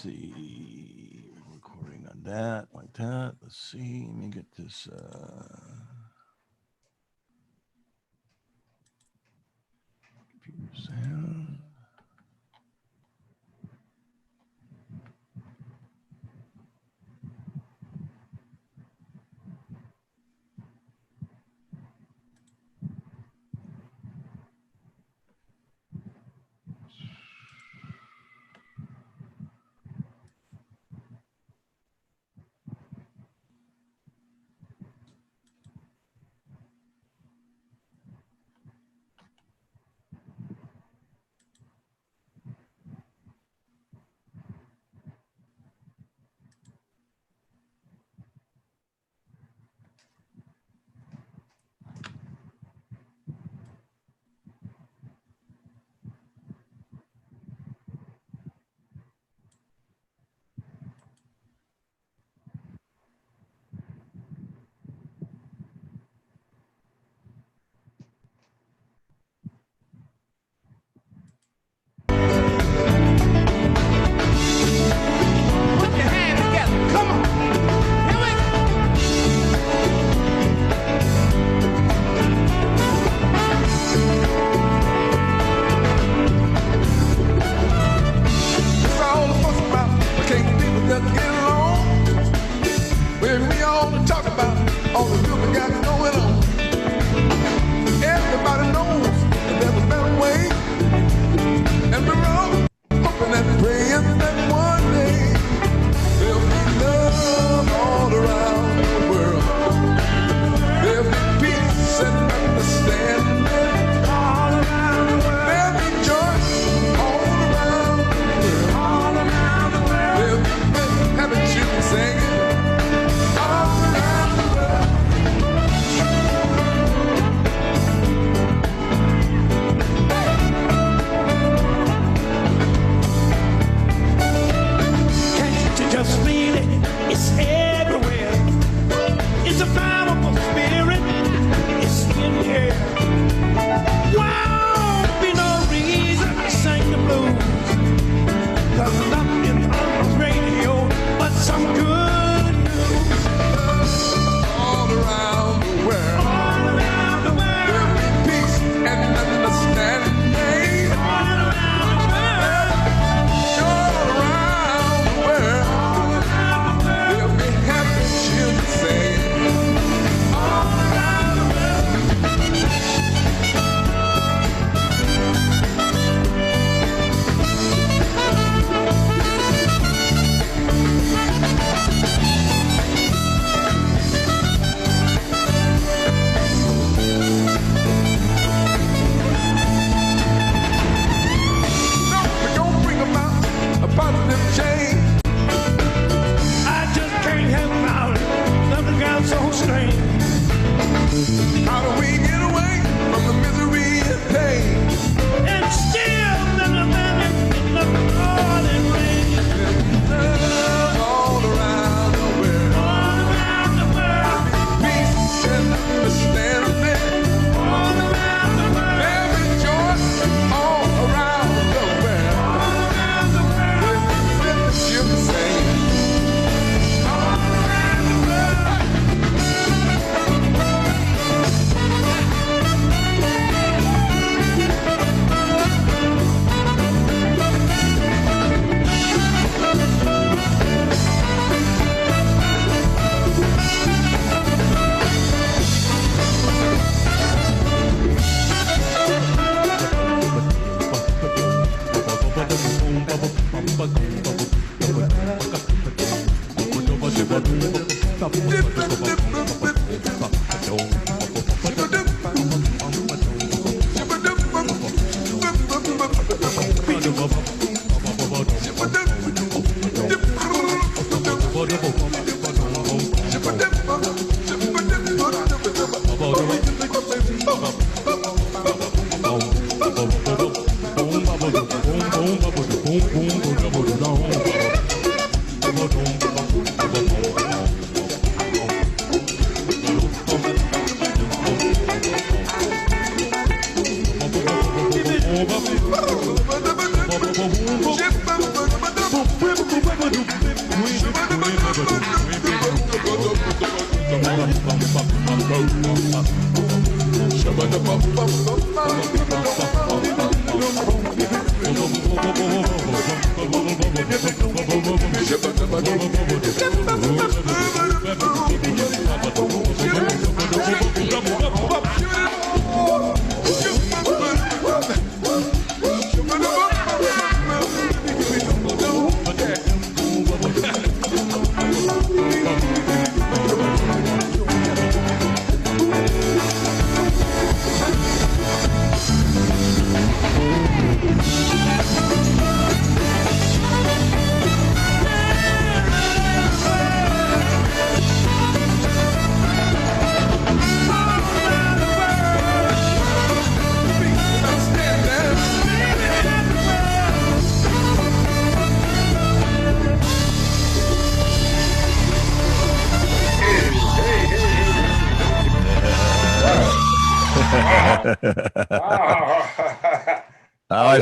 see. Recording on that, like that. Let's see. Let me get this. Computer sound.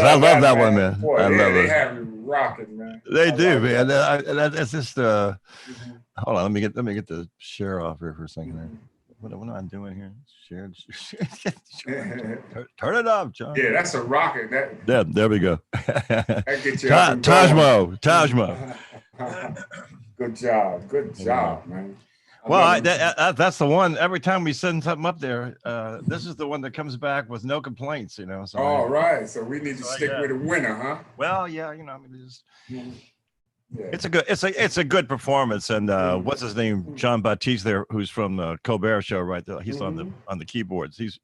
I love that one, man. Boy, I love they it. have you rocking, man. They do, man. That's just hold on. Let me get the share off here for a second. There. What am I doing here? Share. Turn it off, John. Yeah, that's a rocket. Yeah, there we go. That gets you Tajmo. Good job, man. Well, that's the one. Every time we send something up there, this is the one that comes back with no complaints, you know. So all right, so we need to stick with the winner, huh? Well, yeah, you know, I mean, it's a good performance, and what's his name, John Baptiste there, who's from the Colbert Show, right there. He's on the keyboards. He's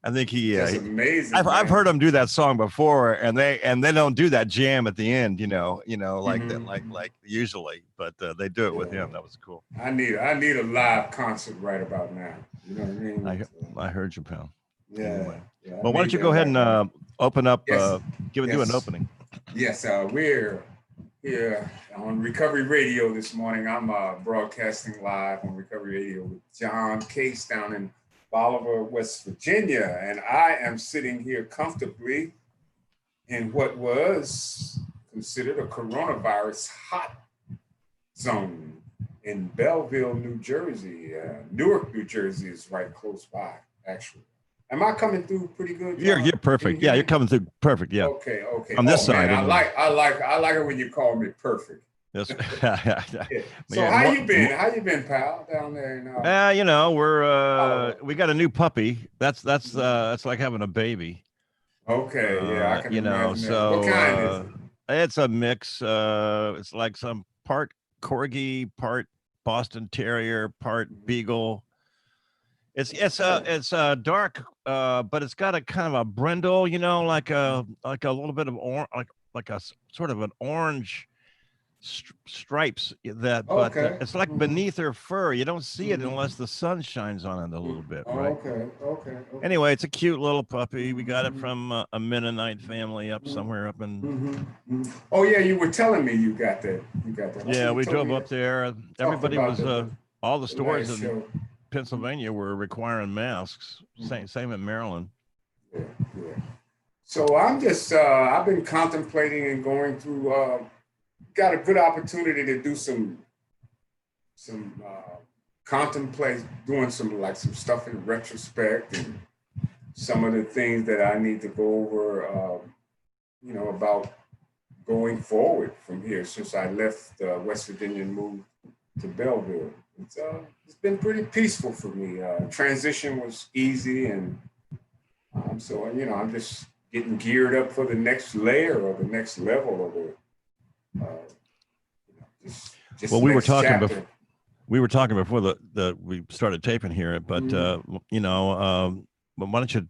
I think that's amazing. I've heard him do that song before, and they don't do that jam at the end, you know, like that, like usually, but they do it with him. That was cool. I need a live concert right about now. You know what I mean? I heard you, pal. Yeah. Anyway. Well, why don't you go ahead and open up? Do an opening. Yes, we're here on Recovery Radio this morning. I'm broadcasting live on Recovery Radio with John Case down in Bolivar, West Virginia, and I am sitting here comfortably in what was considered a coronavirus hot zone in Belleville, New Jersey. Newark, New Jersey is right close by, actually. Am I coming through pretty good, John? You're perfect. Yeah, you're coming through perfect. Yeah. Okay. On this side. Man, I like it when you call me perfect. Yes. Yeah. So how you been? How you been, pal? Down there in you know, we got a new puppy. That's like having a baby. Okay, yeah, I can imagine so that. What kind is it? It's a mix. It's like some part corgi, part Boston Terrier, part Beagle. It's dark, but it's got a kind of a brindle, you know, like a little bit of like a sort of an orange stripes that, but it's like beneath her fur. You don't see it unless the sun shines on it a little bit, right? Okay. Anyway, it's a cute little puppy. We got it from a Mennonite family up somewhere up in. Oh yeah, you were telling me you got that. Yeah, we drove up there. Everybody was all the stores in Pennsylvania were requiring masks. Same in Maryland. Yeah. So I'm just I've been contemplating and going through. Got a good opportunity to do some contemplate, doing some stuff in retrospect and some of the things that I need to go over, about going forward from here since I left West Virginia and moved to Belleville. It's been pretty peaceful for me. Transition was easy, and so I'm just getting geared up for the next layer or the next level of it. Well, we were talking before we started taping here, but but why don't you?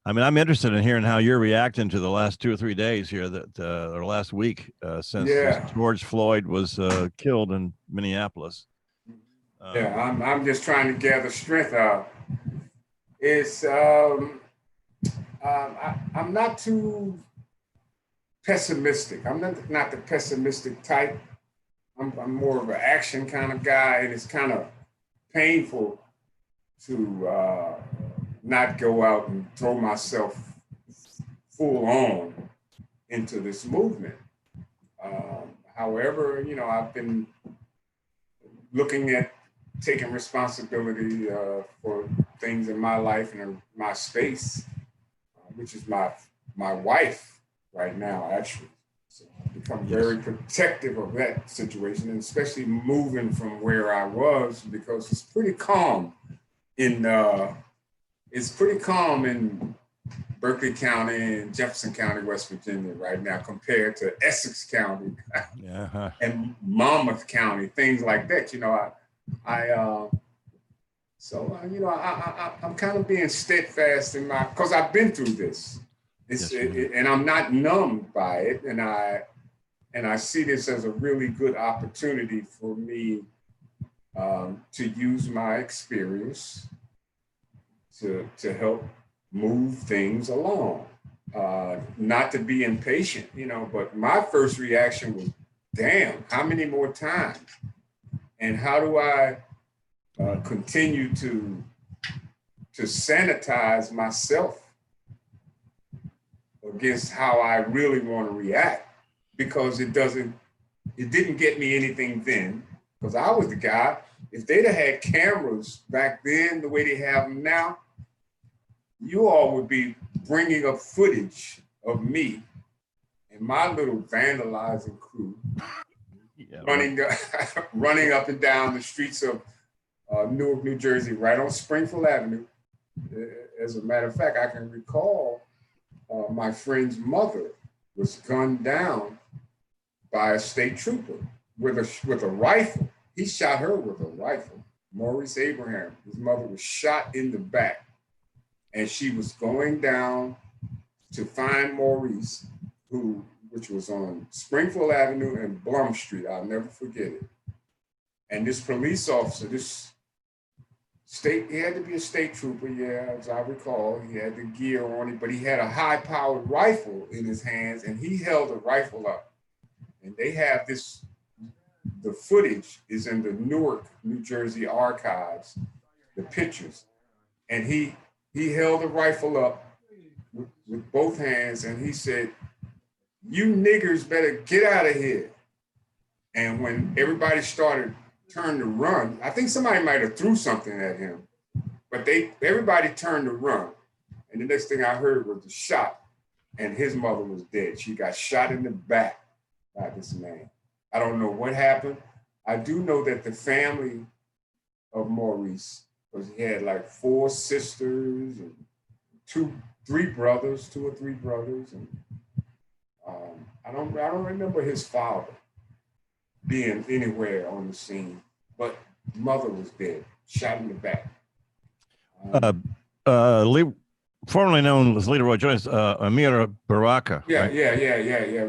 I mean, I'm interested in hearing how you're reacting to the last 2 or 3 days here, or last week since George Floyd was killed in Minneapolis. I'm just trying to gather strength. I'm not too pessimistic. I'm not the pessimistic type. I'm more of an action kind of guy, and it's kind of painful to not go out and throw myself full on into this movement. However, I've been looking at taking responsibility for things in my life and in my space, which is my wife right now, actually. So I've become very protective of that situation, and especially moving from where I was, because it's pretty calm in Berkeley County and Jefferson County, West Virginia right now, compared to Essex County and Monmouth County, things like that. You know, I'm kind of being steadfast in because I've been through this. And I'm not numbed by it, and I see this as a really good opportunity for me to use my experience to help move things along. Not to be impatient, you know, but my first reaction was, damn, how many more times? And how do I continue to sanitize myself against how I really want to react? Because it didn't get me anything then, because I was the guy. If they'd have had cameras back then the way they have them now, you all would be bringing up footage of me and my little vandalizing crew running up and down the streets of Newark, New Jersey, right on Springfield Avenue. As a matter of fact, I can recall my friend's mother was gunned down by a state trooper with a rifle. He shot her with a rifle. Maurice Abraham, his mother was shot in the back, and she was going down to find Maurice, which was on Springfield Avenue and Blum Street. I'll never forget it. And this police officer, he had to be a state trooper, yeah, as I recall. He had the gear on it, but he had a high-powered rifle in his hands, and he held the rifle up. And they have the footage is in the Newark, New Jersey archives, the pictures. And he held the rifle up with both hands, and he said, "You niggers better get out of here." And when everybody turned to run, I think somebody might have threw something at him, but everybody turned to run. And the next thing I heard was the shot, and his mother was dead. She got shot in the back by this man. I don't know what happened. I do know that the family of Maurice, because he had like 4 sisters and 2 or 3 brothers, and I don't remember his father being anywhere on the scene, but mother was dead, shot in the back. Formerly known as Leader Roy Jones, Amir Baraka. Yeah, right? yeah.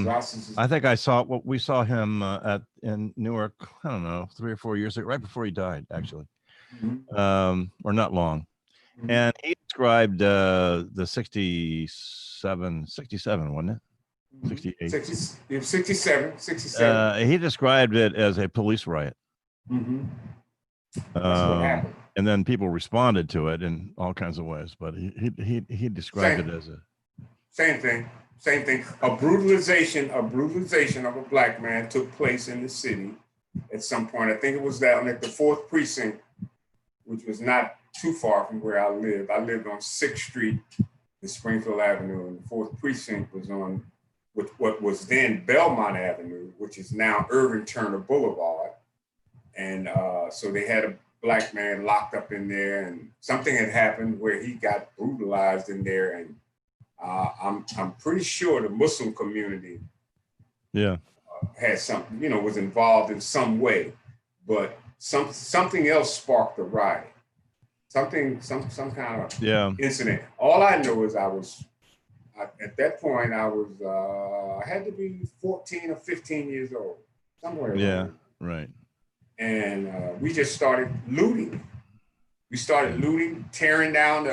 Ross is I think we saw him in Newark, I don't know, 3 or 4 years ago, right before he died, actually, or not long. Mm-hmm. And he described the 67, wasn't it? 68. 67. He described it as a police riot. Mm-hmm. That's what happened. And then people responded to it in all kinds of ways, but he described it as a same thing. A brutalization of a black man took place in the city at some point. I think it was down at the 4th precinct, which was not too far from where I lived. I lived on 6th Street in Springfield Avenue, and the 4th precinct was on what was then Belmont Avenue, which is now Irving Turner Boulevard. And so they had a black man locked up in there, and something had happened where he got brutalized in there. And I'm pretty sure the Muslim community had something, was involved in some way, but something else sparked the riot. Some kind of incident. All I know is at that point I had to be 14 or 15 years old, somewhere. Yeah, right. And we just started looting. We started looting, tearing down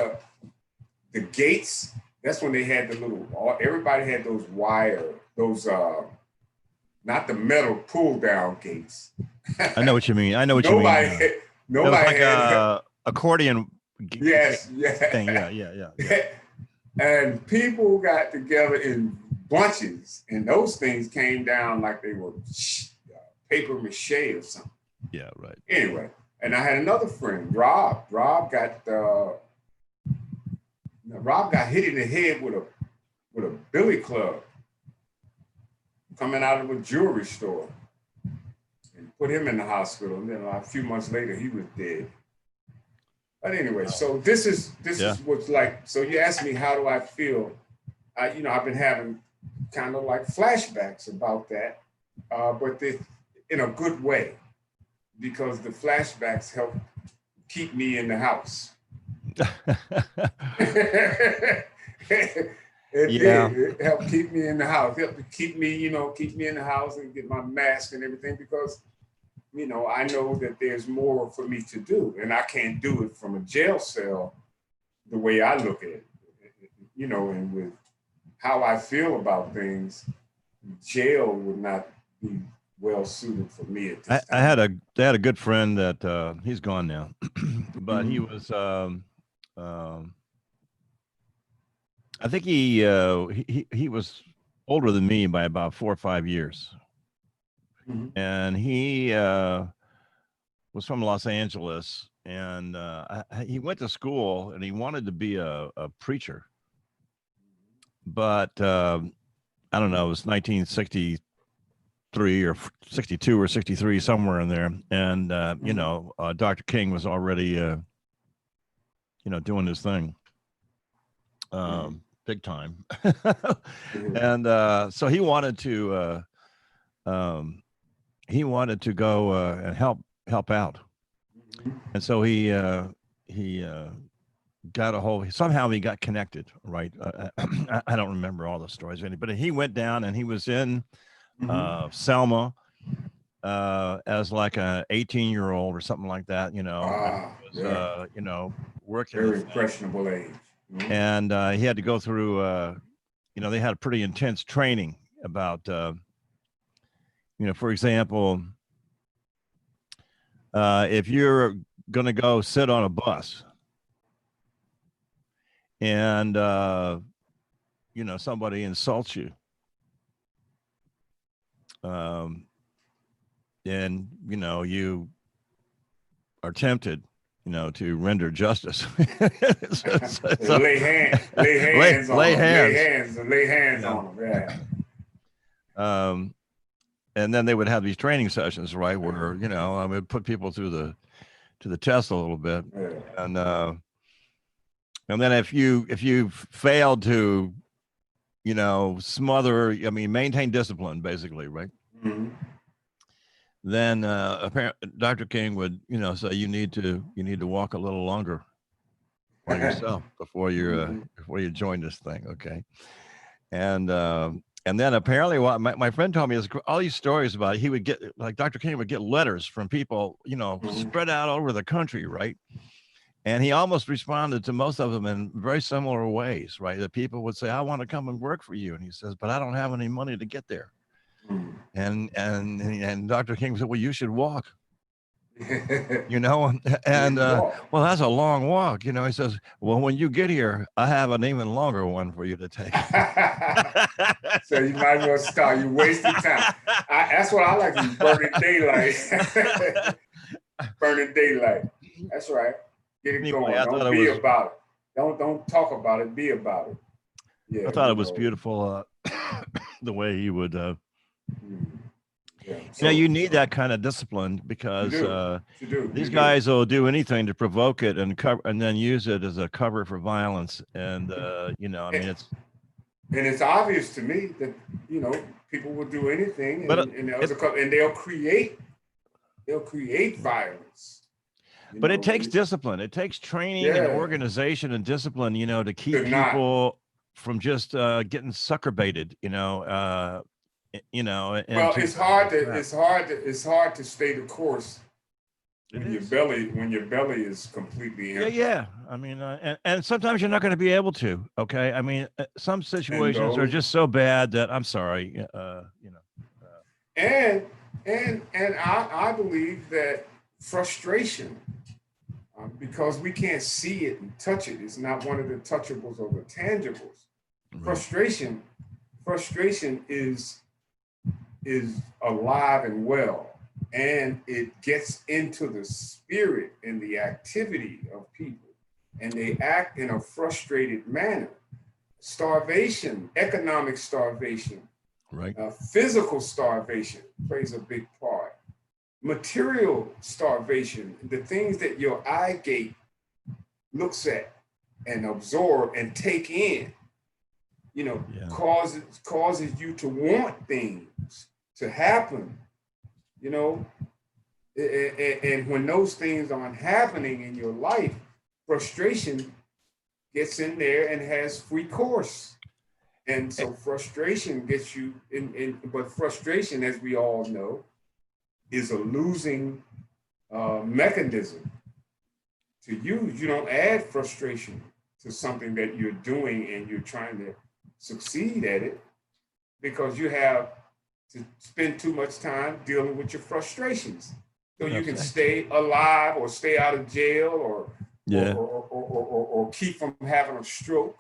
the gates. That's when they had everybody had those not the metal pull down gates. I know what you mean. Nobody had accordion. Yes. Thing. Yeah. And people got together in bunches, and those things came down like they were paper mache or something. Yeah, right. Anyway, And I had another friend, Rob. Rob got hit in the head with a billy club coming out of a jewelry store, and put him in the hospital. And then a few months later, he was dead. But anyway, so this is what's like. So you asked me, how do I feel? I've been having kind of like flashbacks about that, but in a good way, because the flashbacks help keep me in the house. It helped keep me in the house. Helped keep me in the house and get my mask and everything, because I know that there's more for me to do, and I can't do it from a jail cell the way I look at it. And with how I feel about things, jail would not be well suited for me at this time. I had a good friend that he's gone now, but he was I think he was older than me by about 4 or 5 years, and he was from Los Angeles, and he went to school and he wanted to be a preacher, but I don't know, it was 1963 or 62 or 63, somewhere in there, and Dr. King was already doing his thing. Big time. And so he wanted to go and help out. And so he got a hold, somehow he got connected, right? I don't remember all the stories, but he went down and he was in Selma as like a 18-year-old or something like that, working. Very impressionable age. And he had to go through, they had a pretty intense training about, for example, if you're going to go sit on a bus and, somebody insults you, and, you are tempted, to render justice. Lay hands on them. Yeah. And then they would have these training sessions, right, where I would put people through the test a little bit, and then if you failed to, maintain discipline, basically, right. Then apparently Dr. King would, say you need to walk a little longer by yourself before you join this thing, okay? And then apparently what my friend told me is all these stories about he would get, like Dr. King would get letters from people, spread out over the country, right? And he almost responded to most of them in very similar ways, right? That people would say, I want to come and work for you, and he says, but I don't have any money to get there. And Dr. King said, well, you should walk, well, that's a long walk. He says, well, when you get here, I have an even longer one for you to take. So you might as well start. You wasted time. That's what I like, is burning daylight. Burning daylight. That's right. Get it going. Don't be about it. Don't talk about it. Be about it. Yeah. I thought it was beautiful, the way he would. You need that kind of discipline, because these guys will do anything to provoke it and then use it as a cover for violence. And it's obvious to me that people will do anything, and they'll create violence. But it takes discipline. It takes training and organization and discipline, to keep people from just getting sucker baited, well, it's hard to stay the course when your belly is completely empty. Yeah. I mean, and sometimes you're not going to be able to. Okay, I mean, some situations are just so bad that I'm sorry. And I believe that frustration, because we can't see it and touch it, it's not one of the touchables or the tangibles. Right. Frustration is alive and well and it gets into the spirit and the activity of people, and they act in a frustrated manner. Starvation, economic starvation, Right. physical starvation plays a big part. Material starvation, the things that your eye gate looks at and absorb and take in, Yeah. causes you to want things to happen, you know, and when those things aren't happening in your life, frustration gets in there and has free course. And Eh, so frustration gets you but frustration, as we all know, is a losing mechanism to use. You don't add frustration to something that you're doing and you're trying to succeed at it, because you have to spend too much time dealing with your frustrations. So you can Okay. stay alive or stay out of jail, Yeah. or keep from having a stroke.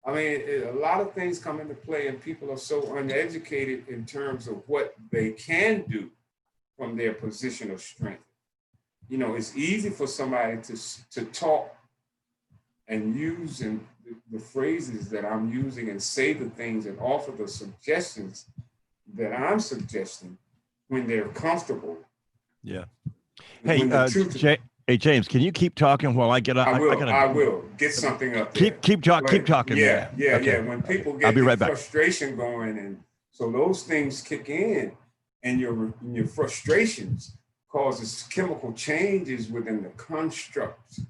I mean, a lot of things come into play, and people are so uneducated in terms of what they can do from their position of strength. It's easy for somebody to talk and use the phrases that I'm using and say the things and offer the suggestions that I'm suggesting when they're comfortable. Yeah. Hey, When the truth, hey, James, can you keep talking while I get I I will, gotta I will get something up there. keep But talking, yeah, man. yeah, Okay. yeah. When Okay. people I'll get be the right back. frustration going, and so those things kick in, and your frustrations causes chemical changes within the construct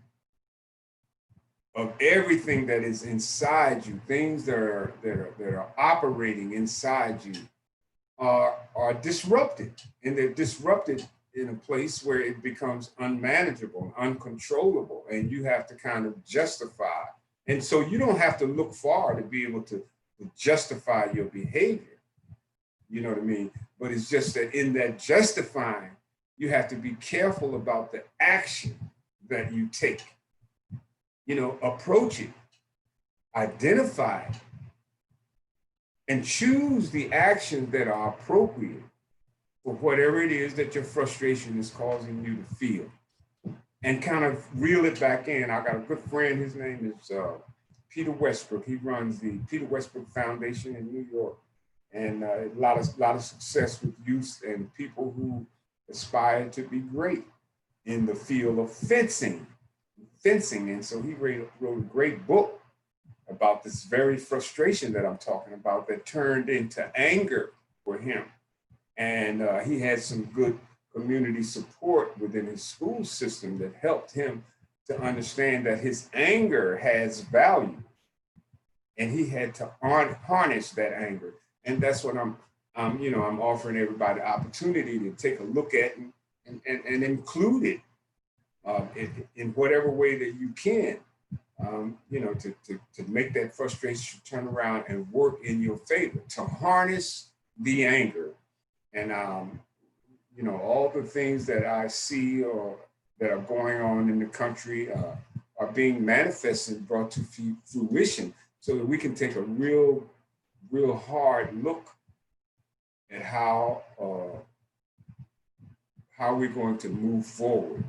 of everything that is inside you. Things that are operating inside you are disrupted, and they're disrupted in a place where it becomes unmanageable, uncontrollable, and you have to kind of justify. And so you don't have to look far to be able to justify your behavior. You know what I mean? But it's just that in that justifying, you have to be careful about the action that you take. Approach it, identify it, and choose the actions that are appropriate for whatever it is that your frustration is causing you to feel, and kind of reel it back in. I got a good friend, his name is Peter Westbrook. He runs the Peter Westbrook Foundation in New York, and a lot of success with youth and people who aspire to be great in the field of fencing. And so he wrote a great book about this very frustration that I'm talking about that turned into anger for him. And he had some good community support within his school system that helped him to understand that his anger has value, and he had to harness that anger. And that's what I'm offering everybody the opportunity to take a look at and include it in whatever way that you can, to make that frustration turn around and work in your favor, to harness the anger. And, all the things that I see or that are going on in the country are being manifested and brought to fruition, so that we can take a real hard look at how we're going to move forward,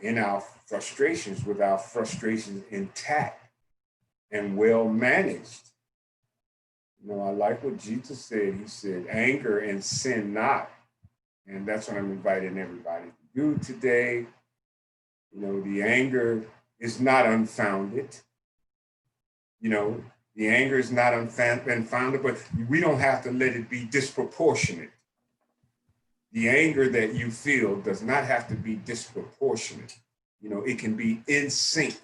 in our frustrations, with our frustrations intact and well managed. I like what Jesus said. He said, anger and sin not. And that's what I'm inviting everybody to do today. The anger is not unfounded. The anger is not unfounded, but we don't have to let it be disproportionate. The anger that you feel does not have to be disproportionate. It can be in sync,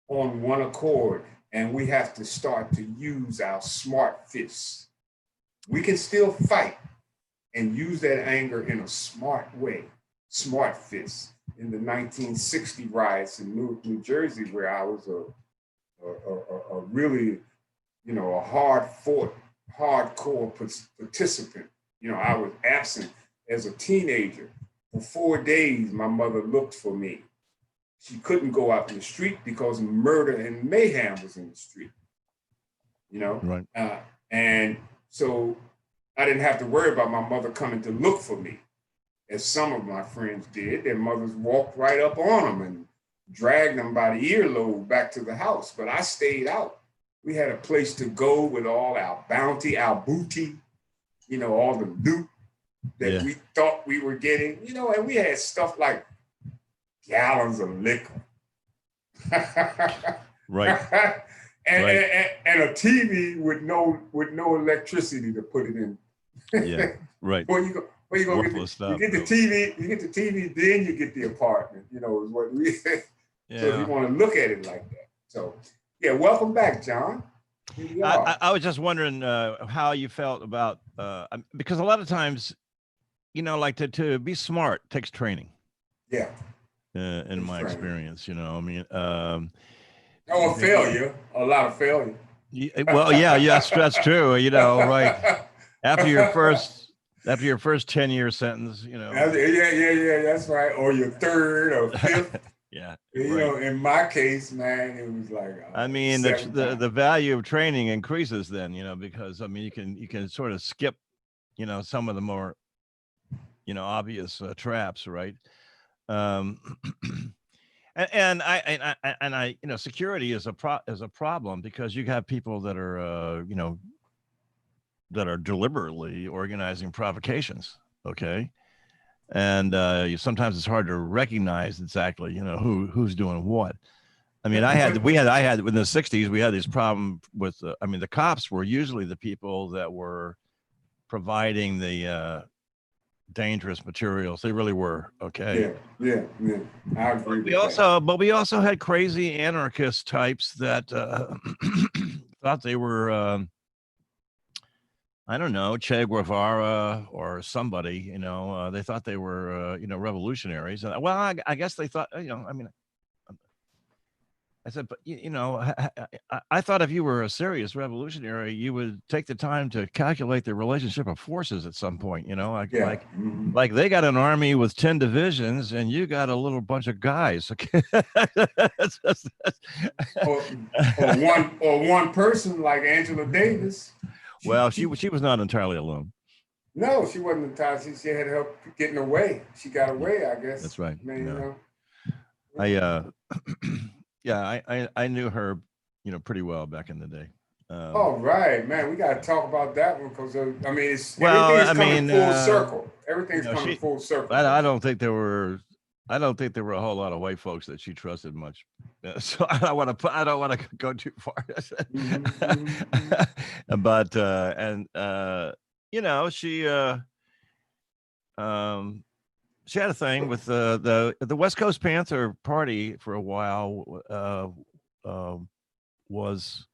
on one accord, and we have to start to use our smart fists. We can still fight and use that anger in a smart way, smart fists. In the 1960 riots in New Jersey, where I was a really, a hardcore participant. I was absent as a teenager. For 4 days, my mother looked for me. She couldn't go out in the street because murder and mayhem was in the street. Right. And so I didn't have to worry about my mother coming to look for me, as some of my friends did. Their mothers walked right up on them and dragged them by the earlobe back to the house. But I stayed out. We had a place to go with all our bounty, our booty, all the loot that we thought we were getting, and we had stuff like gallons of liquor. Right. And a TV with no electricity to put it in. Yeah, right. Where you gonna get the, stuff, you get the TV, then you get the apartment, is what we So if you want to look at it like that. So yeah, welcome back, John. I was just wondering how you felt about because a lot of times, like to be smart takes training. Yeah. In my experience, failure, a lot of failure. Well, yeah, that's true. Right after your first 10-year sentence, Yeah, that's right. Or your third or fifth. Yeah. In my case, man, it was like I mean, the value of training increases then, because I mean you can sort of skip, some of the more, obvious traps, right? And I security is a problem because you have people that are that are deliberately organizing provocations, okay, and sometimes it's hard to recognize exactly who's doing what. I mean, I had in the 60s we had this problem with the cops were usually the people that were providing the dangerous materials. They really were, okay. Yeah. I agree. But we also had crazy anarchist types that thought they were I don't know, Che Guevara or somebody, they thought they were revolutionaries. Well, I guess they thought, I said, but I thought if you were a serious revolutionary, you would take the time to calculate the relationship of forces at some point. Like they got an army with 10 divisions, and you got a little bunch of guys. Okay, or one person like Angela Davis. Well, she was not entirely alone. No, she wasn't entirely. She had help getting away. She got away, I guess. That's right. I knew her, pretty well back in the day. All right, man. We got to talk about that one because everything's coming full circle. Everything's coming full circle. I don't think there were a whole lot of white folks that she trusted much. So I don't want to go too far. But she had a thing with the West Coast Panther Party for a while. Was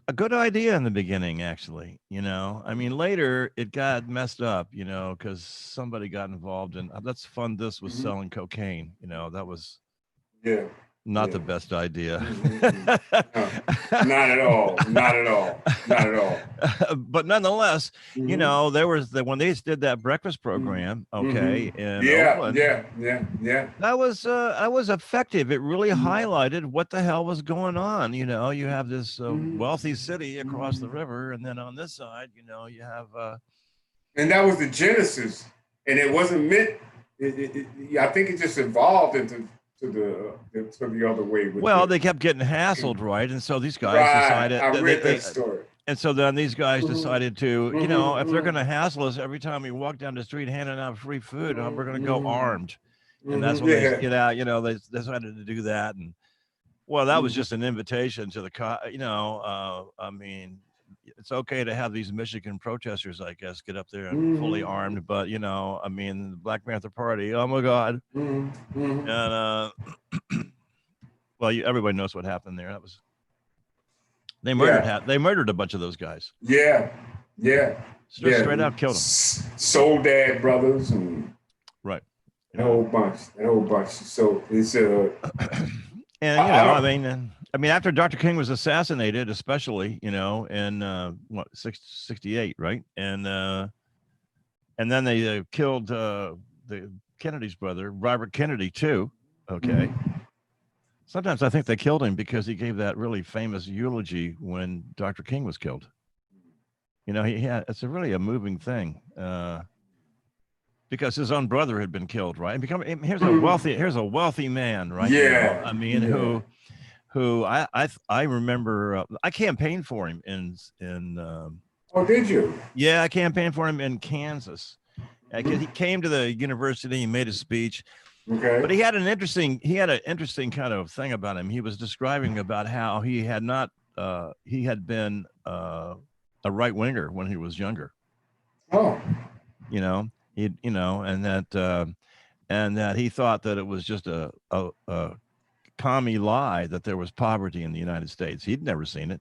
a good idea in the beginning, actually. Later it got messed up, because somebody got involved in let's fund this with selling cocaine. That was not the best idea. No, not at all. But nonetheless, there was when they did that breakfast program, okay, in Oakland, that was effective. It really highlighted what the hell was going on. You have this wealthy city across the river, and then on this side, you have and that was the genesis, and it wasn't meant. I think it just evolved into the other way. They kept getting hassled, right? And so these guys decided. I read that story. And so then these guys decided to, if they're going to hassle us every time we walk down the street handing out free food, we're going to go armed. And that's when they get out. They decided to do that. And that was just an invitation to the, it's okay to have these Michigan protesters, I guess, get up there and fully armed, but the Black Panther Party, oh my God. And everybody knows what happened there. That was they murdered a bunch of those guys. Yeah. Straight out killed them. Soul Dad brothers and right. A whole bunch. So it's and after Dr. King was assassinated, especially, in 68, right? And then they killed the Kennedy's brother, Robert Kennedy, too. Okay. Sometimes I think they killed him because he gave that really famous eulogy when Dr. King was killed. You know, it's a really a moving thing. Because his own brother had been killed, right? And here's a wealthy man, right? You know, Yeah, I mean, who I remember I campaigned for him in Oh, did you? yeah, I campaigned for him in Kansas. Because he came to the university, he made a speech, Okay. but he had an interesting kind of thing about him. He was describing about how he had been a right winger when he was younger. Oh. You know, and that he thought that it was just a commie lie that there was poverty in the United States. He'd never seen it.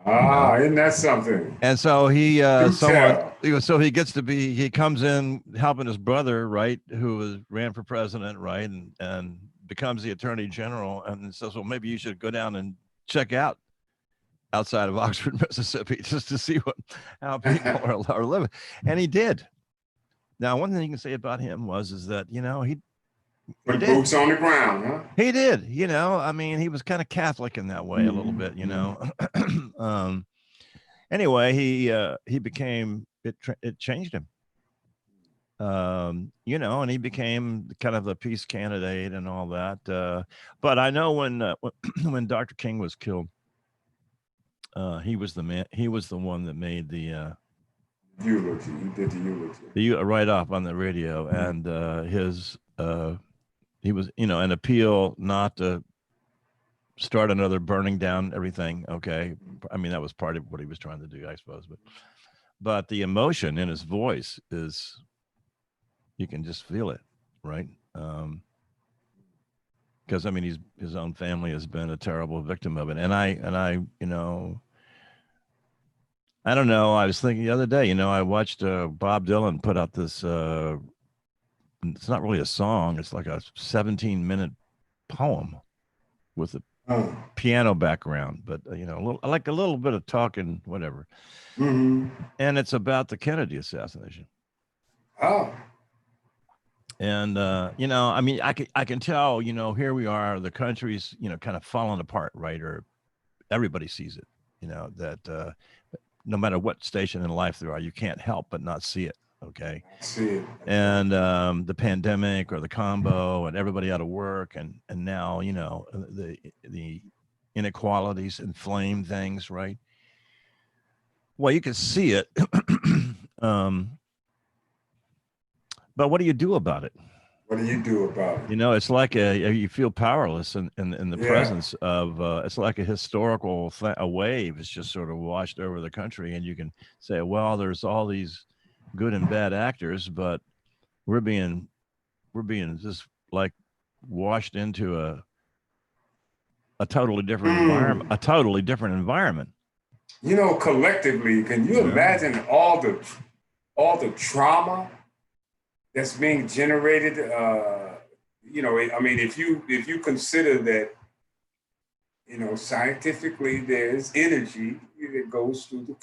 Isn't that something? And so he Do tell. so he comes in helping his brother, right, ran for president, right, and becomes the attorney general, and says, well, maybe you should go down and check out outside of Oxford, Mississippi, just to see how people are living. And he did. Now, one thing you can say about him is that, you know, he Put did. boots on the ground, huh? He did, you know, I mean, he was kind of Catholic in that way a little bit, you know. Anyway, he became it changed him. You know, and he became kind of the peace candidate and all that. But I know when Dr. King was killed, he was the man. He was the one that made the eulogy. He did the eulogy. The right off on the radio, and he was, you know, an appeal not to start another burning down everything. Okay, I mean that was part of what he was trying to do, I suppose, but the emotion in his voice is, you can just feel it, right? Because I mean, his own family has been a terrible victim of it, and I, you know, I don't know. I was thinking the other day, you know, I watched Bob Dylan put out this. It's not really a song; it's like a 17-minute poem with a piano background, but you know, a little bit of talking, whatever. Mm-hmm. And it's about the Kennedy assassination. Oh. And you know, I mean, I can tell, you know, here we are, the country's, you know, kind of falling apart, right? Or everybody sees it, you know, that no matter what station in life there are, you can't help but not see it. Okay. See it. And the pandemic or the combo and everybody out of work, and now, you know, the inequalities inflame things, right? Well, you can see it. But what do you do about it? What do you do about it? You know, it's like you feel powerless in the presence of it's like a historical a wave is just sort of washed over the country, and you can say, well, there's all these good and bad actors, but we're being just like washed into a totally different environment. You know, collectively, can you imagine all the trauma that's being generated? You know, I mean, if you consider that, you know, scientifically, there's energy that goes through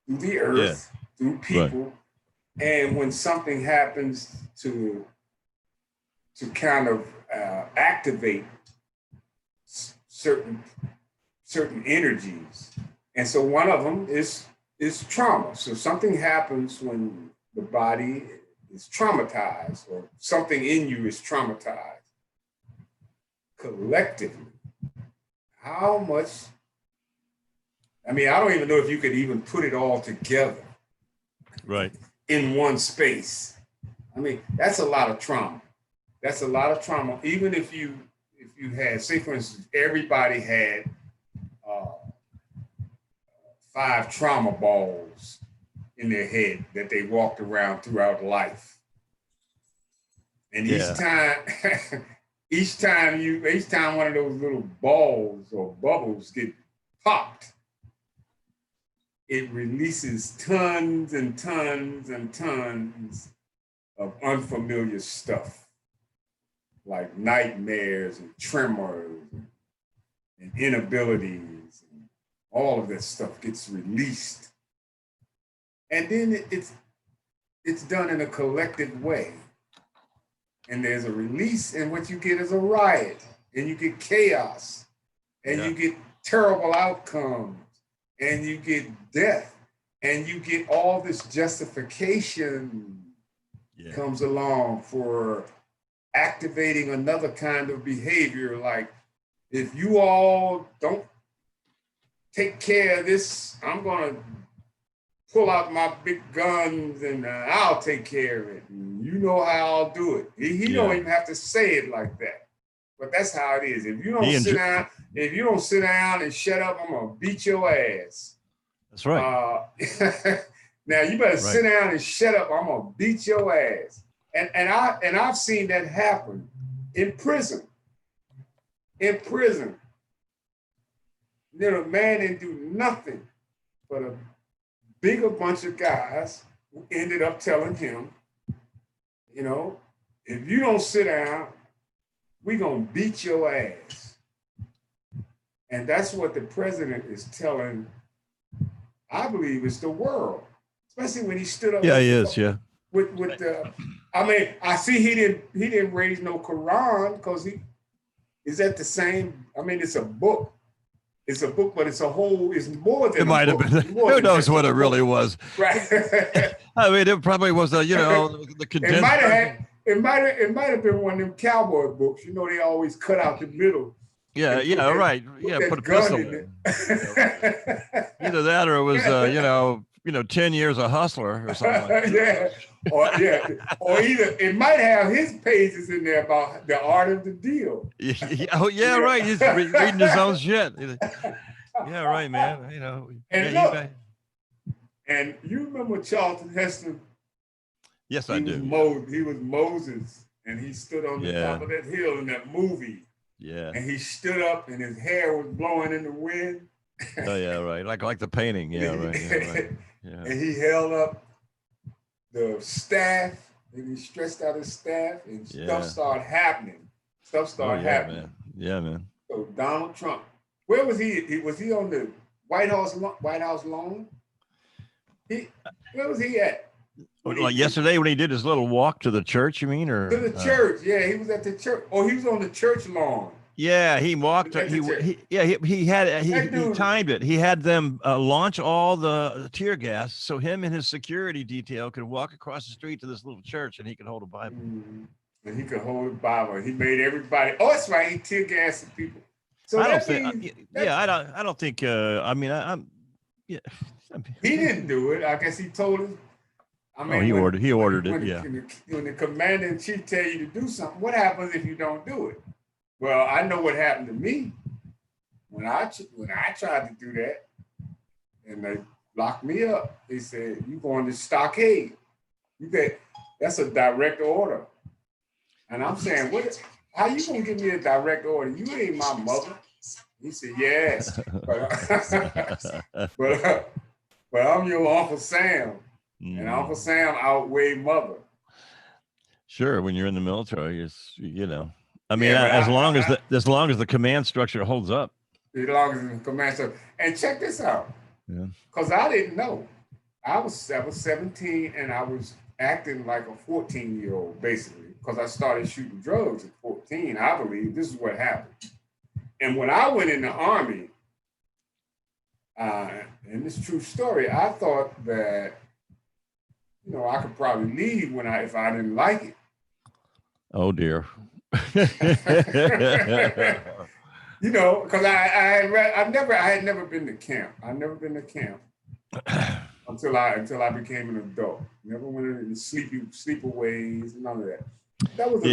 the earth, through people, and when something happens to kind of activate certain energies, and so one of them is trauma. So something happens when the body is traumatized, or something in you is traumatized. Collectively, how much? I mean, I don't even know if you could even put it all together, right, in one space. I mean, that's a lot of trauma. That's a lot of trauma. Even if you had, say for instance, everybody had 5 trauma balls in their head that they walked around throughout life. And each time one of those little balls or bubbles get popped, it releases tons and tons and tons of unfamiliar stuff, like nightmares and tremors and inabilities, and all of that stuff gets released. And then it's done in a collective way. And there's a release, and what you get is a riot, and you get chaos, and you get terrible outcomes, and you get death. and you get all this justification comes along for activating another kind of behavior. Like, if you all don't take care of this, I'm gonna pull out my big guns and I'll take care of it. And you know how I'll do it. He don't even have to say it like that, but that's how it is. If you don't sit down and shut up, I'm gonna beat your ass. That's right. Now you better sit down and shut up. I'm gonna beat your ass. And I've seen that happen in prison. In prison, little man didn't do nothing, but a bigger bunch of guys who ended up telling him, you know, if you don't sit down, we're gonna beat your ass. And that's what the president is telling, I believe, it's the world, especially when he stood up. Yeah, he is. Yeah. With the, I mean, I see he didn't raise no Quran because he is at the same. I mean, it's a book. It's a book, but it's more than. It might have been. Who knows what it really was? Right. I mean, it probably was the condensed. It might have been one of them cowboy books. You know, they always cut out the middle. Yeah, right. Yeah, put a pistol in. Either that or it was 10 years a hustler or something like that. Or either it might have his pages in there about the art of the deal. Oh yeah, right. He's reading his own shit. Yeah, right, man. You know. And and you remember Charlton Heston? Yes, I do. He was Moses, and he stood on the top of that hill in that movie. Yeah. And he stood up, and his hair was blowing in the wind. Oh yeah, right. Like the painting. Yeah, right. Yeah, right. Yeah. And he held up the staff, and he stretched out his staff, and stuff started happening. Happening. Man. Yeah, man. So Donald Trump, where was he? Was he on the White House lawn? Where was he at? Like yesterday when he did his little walk to the church, you mean, or to the church? Yeah, he was at the church. Oh, he was on the church lawn. Yeah, he walked. He timed it. He had them launch all the tear gas, so him and his security detail could walk across the street to this little church, and he could hold a Bible. Mm-hmm. And he could hold a Bible. He made everybody. Oh, that's right. He tear gassed people. So I don't think. Yeah. He didn't do it. I guess he told him. I mean, he ordered it. Yeah. When the commander in chief tell you to do something, what happens if you don't do it? Well, I know what happened to me when I tried to do that, and they locked me up. They said, "You going to stockade? That's a direct order." And I'm saying, "What? How you gonna give me a direct order? You ain't my mother." He said, "Yes, but I'm your Uncle Sam, and Uncle Sam outweighed mother." Sure, when you're in the military, I mean, as long as the command structure holds up. As long as the command structure. And check this out. Yeah. Because I didn't know. I was 17 and I was acting like a 14-year-old, basically, because I started shooting drugs at 14. I believe this is what happened. And when I went in the Army, and this true story, I thought that, I could probably leave if I didn't like it. Oh dear. Because I had never been to camp. I'd never been to camp until I became an adult. Never went into sleepaways, none of that. That was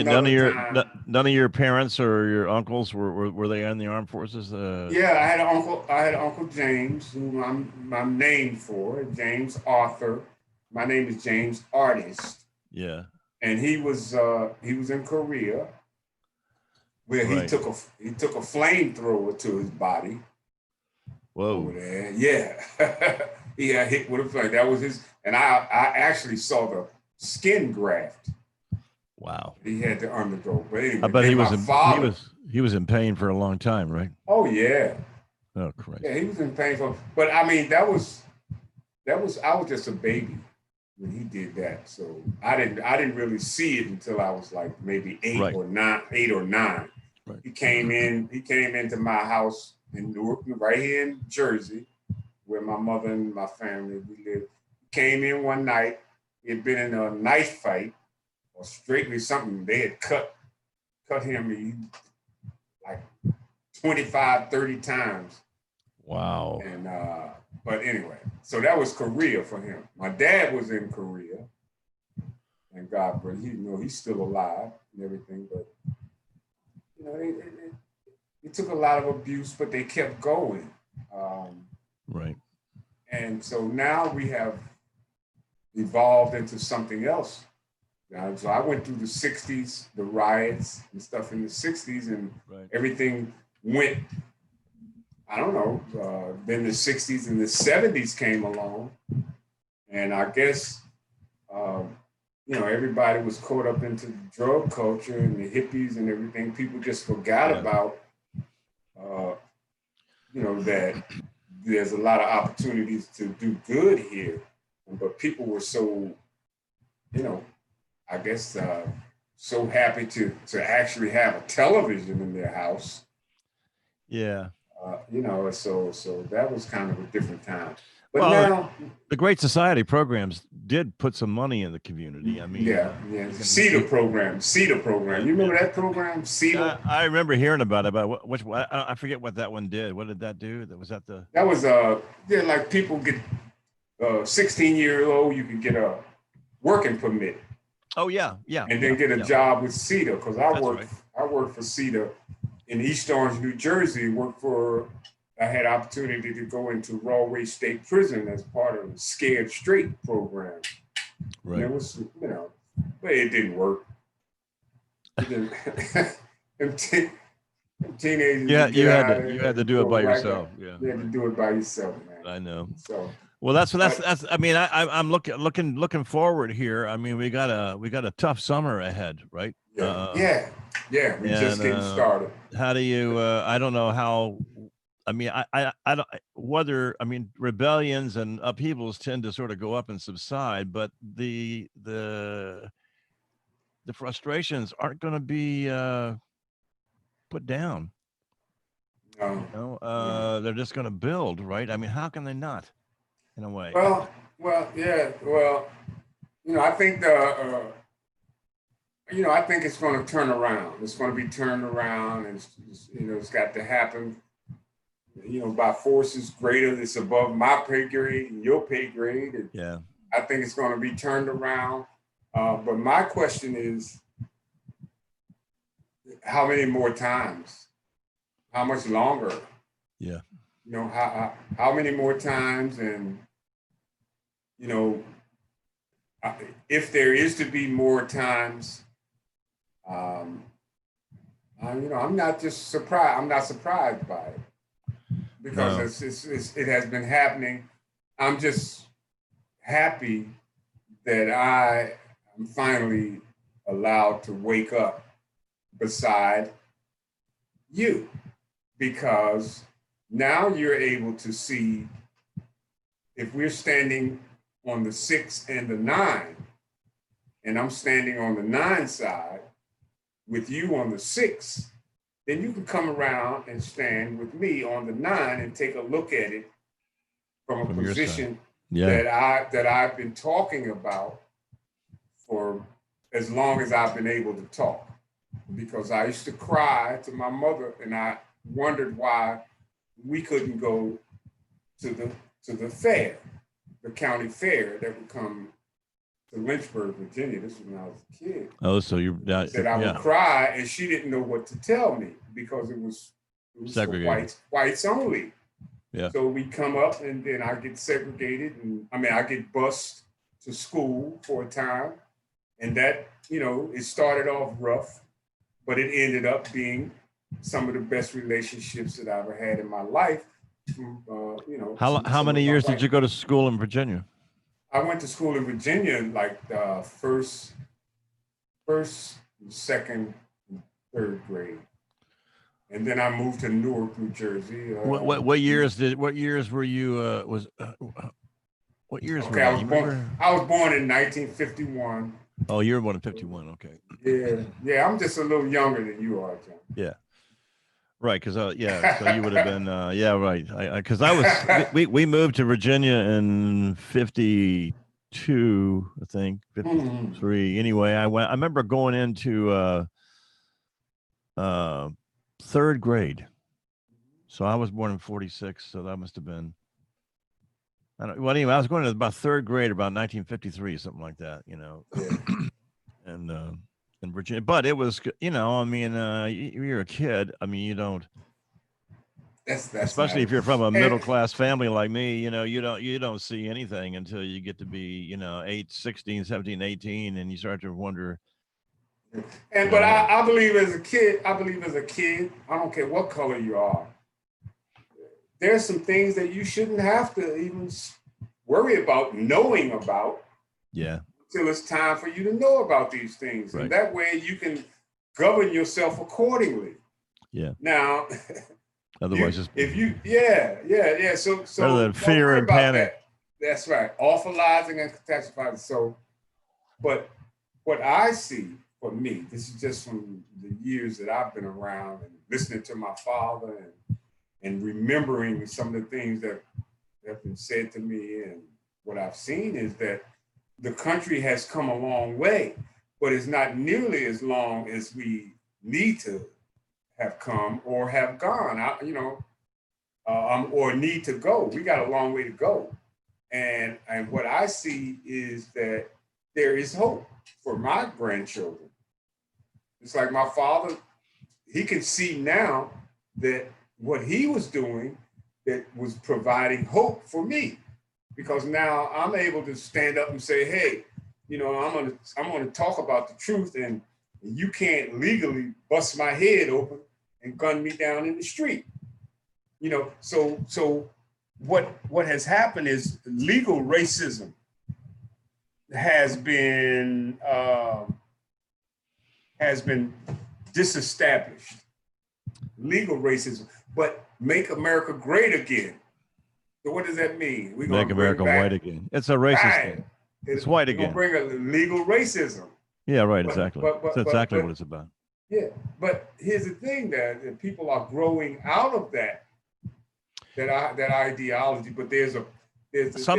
none of your parents or your uncles were they in the armed forces? Yeah, I had an uncle James, whom I'm named for, James Arthur. My name is James Artist. Yeah. And he was in Korea, where he took a flamethrower to his body. Whoa. Over there. Yeah. He got hit with a flame. That was his, and I actually saw the skin graft. Wow. He had to undergo. But anyway, I bet he was in pain for a long time, right? Oh yeah. Oh Christ. Yeah, he was in pain but I mean I was just a baby when he did that. So I didn't really see it until I was like maybe 8 or 9. Right. He came into my house right here in Jersey where my mother and my family we lived. Came in one night. He had been in a knife fight or straightly something. They had cut him like 25, 30 times. Wow. And but anyway, so that was Korea for him. My dad was in Korea, and God, but he's still alive and everything. But they took a lot of abuse, but they kept going. Right. And so now we have evolved into something else. So I went through the 60s, the riots and stuff in the 60s, and everything went, I don't know, then the 60s and the 70s came along. And I guess, everybody was caught up into the drug culture and the hippies and everything. People just forgot about, that there's a lot of opportunities to do good here. But people were so, I guess, so happy to actually have a television in their house. Yeah. So that was kind of a different time. But well, now the Great Society programs did put some money in the community. I mean, CETA program. You remember that program, CETA? I remember hearing about it, but which I forget what that one did. What did that do? That was like people get 16-year-old, you could get a working permit. Oh yeah. And then get a job with CETA, because I worked for CETA in East Orange, New Jersey. I had opportunity to go into Rahway State Prison as part of the Scared Straight program. Right. And it was, but it didn't work. It didn't. Teenagers. Yeah, you had to do it by yourself. Yeah. You had to do it by yourself, man. I know. So. Well, that's. I mean, I'm looking forward here. I mean, we got a tough summer ahead, right? Yeah. We just getting started. How do you? I don't know how. I mean, I don't whether. I mean, rebellions and upheavals tend to sort of go up and subside, but the frustrations aren't going to be put down. No. They're just going to build, right? I mean, how can they not? In a way. Well, yeah. Well, I think I think it's going to turn around. It's going to be turned around, and it's got to happen. By forces greater that's above my pay grade and your pay grade. And yeah. I think it's going to be turned around. But my question is, how many more times? How much longer? Yeah. How many more times? And, if there is to be more times, I'm not just surprised. I'm not surprised by it, because it has been happening. I'm just happy that I am finally allowed to wake up beside you, because now you're able to see, if we're standing on the 6 and the 9, and I'm standing on the 9 side with you on the 6, then you can come around and stand with me on the 9 and take a look at it from a position that I've been talking about for as long as I've been able to talk. Because I used to cry to my mother, and I wondered why we couldn't go to the fair, the county fair that would come to Lynchburg, Virginia. This was when I was a kid. Oh, so you said I would cry, and she didn't know what to tell me, because it was for whites only. Yeah. So we come up, and then I get segregated, and I get bused to school for a time, and that it started off rough, but it ended up being some of the best relationships that I ever had in my life. How many years did you go to school in Virginia? I went to school in Virginia like first, second, third grade, and then I moved to Newark, New Jersey. What years were you? What years were you? I was born in 1951. Oh, you were born in 51. Okay. Yeah. I'm just a little younger than you are, John. Yeah. Right, because yeah, so you would have been yeah, right. Because I was we moved to Virginia in 52, I think, Mhm. 53. Anyway, I remember going into uh third grade. So I was born in 46, so that must have been I don't well anyway, I was going to about third grade about 1953, something like that, you know. Yeah, And in Virginia. But it was I mean, you're a kid. I mean, you don't that's especially nice. if you're from a And middle class family like me, you don't see anything until you get to be 8, 16, 17, 18, and you start to wonder, and but I believe as a kid, I don't care what color you are. There's some things that you shouldn't have to even worry about knowing about yeah, until it's time for you to know about these things, and right, that way you can govern yourself accordingly. yeah. Now, Otherwise, just yeah. So rather than don't fear worry and about panic. that. That's right. Awfulizing and catastrophizing. So, but what I see for me, this is just from the years that I've been around and listening to my father and remembering some of the things that have been said to me and what I've seen is that the country has come a long way, but it's not nearly as long as we need to have come or have gone. Or need to go. We got a long way to go, and what I see is that there is hope for my grandchildren. It's like my father; he can see now that what he was doing that was providing hope for me, because now I'm able to stand up and say, "Hey, I'm gonna talk about the truth, and you can't legally bust my head open and gun me down in the street." So what has happened is legal racism has been disestablished. Legal racism, but make America great again. So what does that mean? We're Make gonna bring America white back again. It's a racist right. thing. It's white We're gonna again. bring a legal racism. Yeah, right. But Exactly. but That's but but exactly what but it's about. yeah. But here's the thing that people are growing out of that ideology, but Some there's a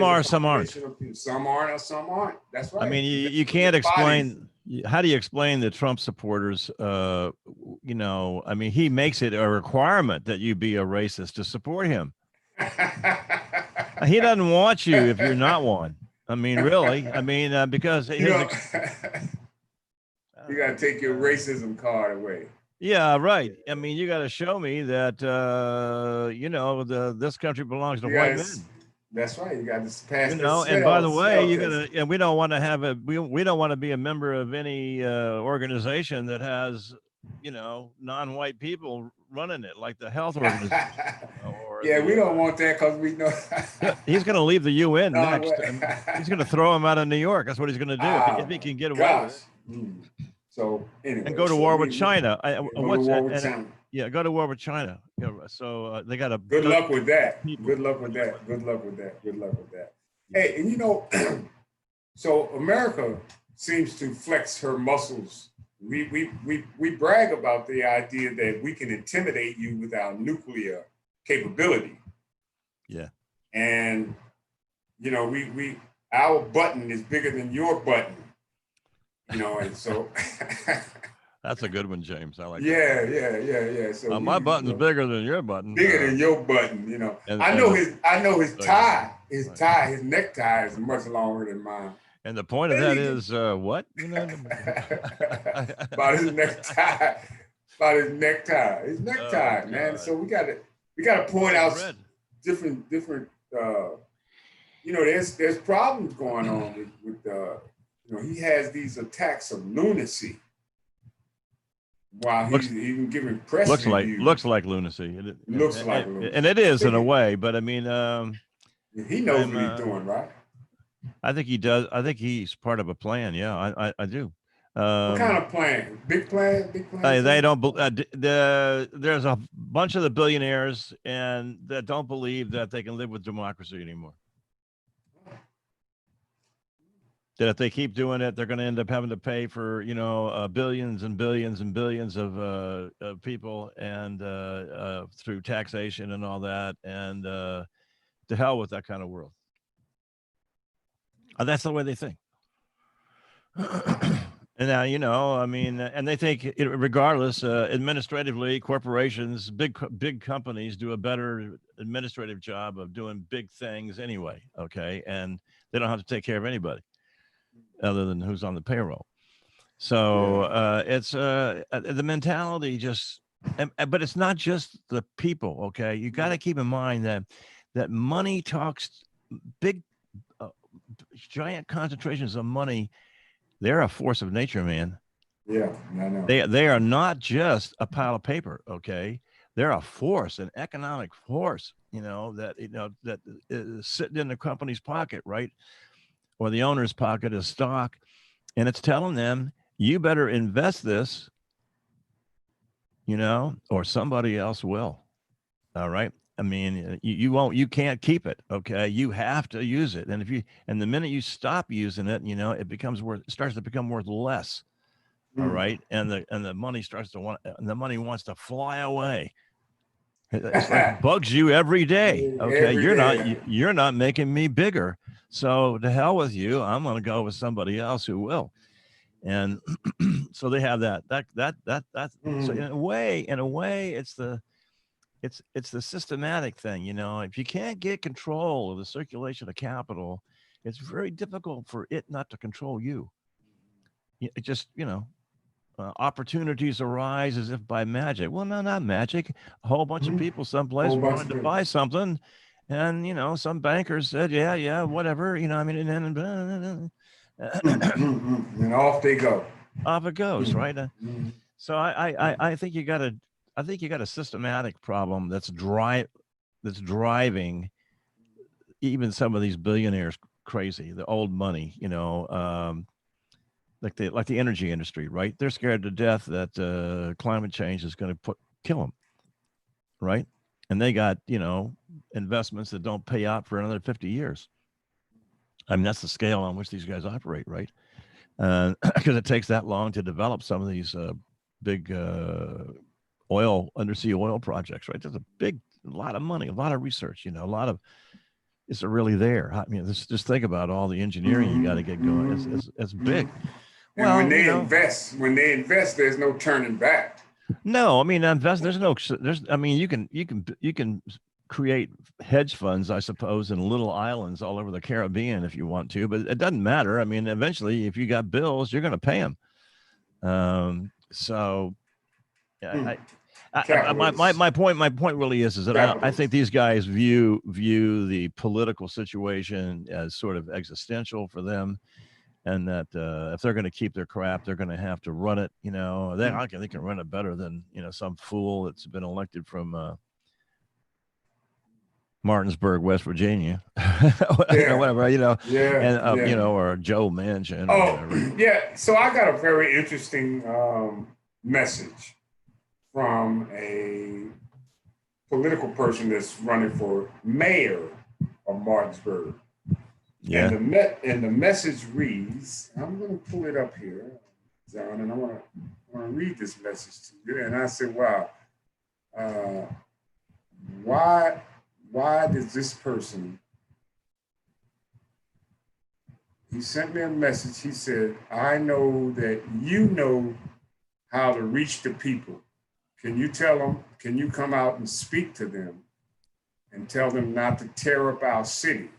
are, some aren't. population of people. Some aren't, or some aren't. That's I right. mean, you There's can't bodies. explain. How do you explain the Trump supporters? I mean, he makes it a requirement that you be a racist to support him. He doesn't want you if you're not one. I mean, really. I mean, because you his. know, you got to take your racism card away. Yeah, right. I mean, you got to show me that this country belongs to You white got men. That's right. You got to pass the And by the way, smell you test. gotta, and we don't want to have we don't want to be a member of any organization that has, non-white people running it, like the health organization, or Yeah, we the. don't want that because we know. He's going to leave the UN No, next. I mean, he's going to throw him out of New York. That's what he's going to do if he can get away with gosh. it. So anyway, And go to so war with China. go to war with China. Yeah, go to war with China. So they got a good luck with that. People. Good luck with that. Good luck with that. Good luck with that. Hey, and so America seems to flex her muscles. We brag about the idea that we can intimidate you with our nuclear capability. Yeah. And we our button is bigger than your button. And so that's a good one, James. I like that. Yeah. So my button's bigger than your button. Bigger than your button, I know his tie, his necktie is much longer than mine. And the point of that is what? About his necktie. His necktie, man. So we gotta point out different there's problems going on with he has these attacks of lunacy while he's even giving press reviews. Looks like lunacy. Looks like lunacy. And it is in a way, but I mean he knows what he's doing, right? I think he does. I think he's part of a plan. Yeah, I do. What kind of plan? Big plan? They don't. There's a bunch of the billionaires and that don't believe that they can live with democracy anymore. that if they keep doing it, they're going to end up having to pay for, you know, billions and billions and billions of people, and through taxation and all that. And to hell with that kind of world. That's the way they think. And now, you know, I mean, and they think, regardless, administratively, corporations, big companies do a better administrative job of doing big things anyway. Okay, and they don't have to take care of anybody other than who's on the payroll. So it's the mentality just, but it's not just the people. Okay, you got to keep in mind that money talks. Big, giant concentrations of money. They're a force of nature, man. Yeah, I know. They are not just a pile of paper. Okay, they're a force, an economic force. You know that is sitting in the company's pocket, right, or the owner's pocket as stock, and it's telling them, you better invest this, you know, or somebody else will. All right. I mean, you can't keep it. Okay. You have to use it. And the minute you stop using it, you know, it starts to become worth less. All right. And the money wants to fly away. It's like bugs you every day. Okay. You're not making me bigger. So to hell with you. I'm going to go with somebody else who will. And so they have that. So in a way, it's the systematic thing. You know, if you can't get control of the circulation of capital, it's very difficult for it not to control you. It just, you know, opportunities arise as if by magic. Well, no, not magic. A whole bunch of people someplace wanted to buy something, and you know, some bankers said, yeah, whatever. You know, I mean, and off they go. Off it goes, right? So I think you got a systematic problem that's driving even some of these billionaires crazy. The old money, you know, like the energy industry, right? They're scared to death that climate change is going to kill them, right? And they got, you know, investments that don't pay out for another 50 years. I mean, that's the scale on which these guys operate, right? Because it takes that long to develop some of these big undersea oil projects, right? There's a lot of money, a lot of research, you know, a lot of, is it really there? I mean, just think about all the engineering you got to get going. It's big. And when they invest, there's no turning back. No, I mean, you can create hedge funds, I suppose, in little islands all over the Caribbean if you want to, but it doesn't matter. I mean, eventually, if you got bills, you're going to pay them. So, yeah, my point really is that I think these guys view the political situation as sort of existential for them, and that if they're going to keep their crap, they're going to have to run it. You know, they can run it better than, you know, some fool that's been elected from Martinsburg, West Virginia, whatever, you know, you know, or Joe Manchin. Or whatever. Yeah. So I got a very interesting message from a political person that's running for mayor of Martinsburg. Yeah. And the message reads, I'm going to pull it up here, John, and I want to read this message to you. And I said, wow, why does this person, he sent me a message. He said, I know that you know how to reach the people. Can you tell them, can you come out and speak to them and tell them not to tear up our city?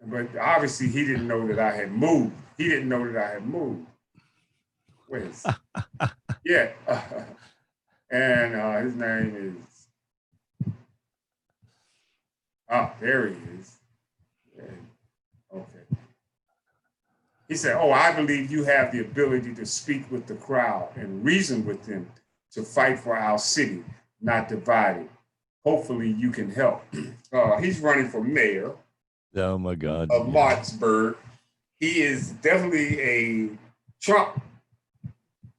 But obviously he didn't know that I had moved. Wait. Yeah. And his name is, there he is. Yeah. Okay. He said, I believe you have the ability to speak with the crowd and reason with them to fight for our city, not divide it. Hopefully you can help. He's running for mayor. Oh my God. Of Martinsburg. He is definitely a Trump